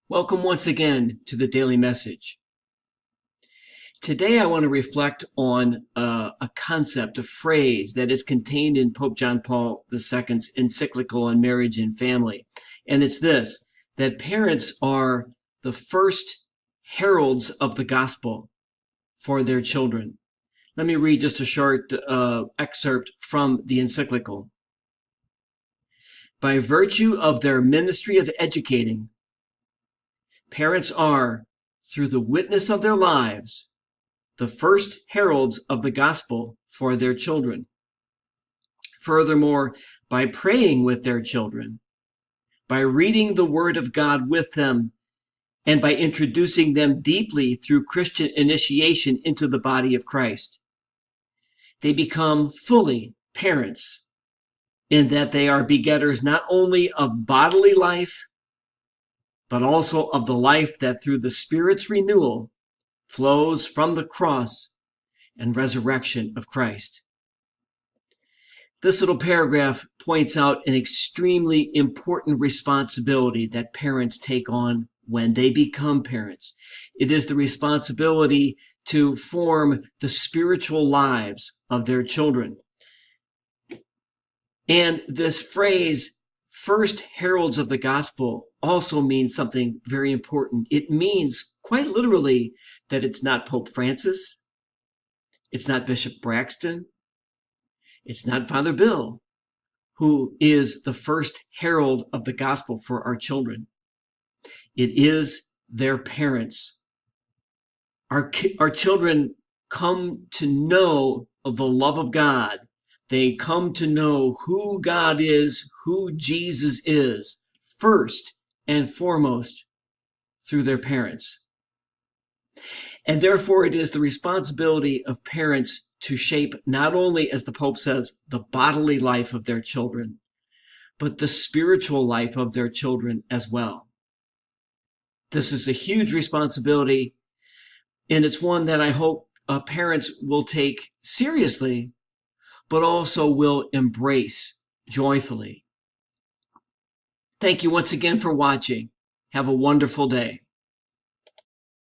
Welcome once again to the Daily Message. Today I want to reflect on a concept, a phrase that is contained in Pope John Paul II's encyclical on marriage and family. And it's this, that parents are the first heralds of the gospel for their children. Let me read just a short excerpt from the encyclical. By virtue of their ministry of educating, parents are, through the witness of their lives, the first heralds of the gospel for their children. Furthermore, by praying with their children, by reading the Word of God with them, and by introducing them deeply through Christian initiation into the body of Christ, they become fully parents, in that they are begetters not only of bodily life, but also of the life that through the Spirit's renewal flows from the cross and resurrection of Christ. This little paragraph points out an extremely important responsibility that parents take on when they become parents. It is the responsibility to form the spiritual lives of their children. And this phrase, first heralds of the gospel, also means something very important. It means, quite literally, that it's not Pope Francis, it's not Bishop Braxton, it's not Father Bill, who is the first herald of the gospel for our children. It is their parents. Our children come to know of the love of God. They come to know who God is, who Jesus is, first and foremost through their parents. And therefore, it is the responsibility of parents to shape not only, as the Pope says, the bodily life of their children, but the spiritual life of their children as well. This is a huge responsibility, and it's one that I hope parents will take seriously, but also will embrace joyfully. Thank you once again for watching. Have a wonderful day.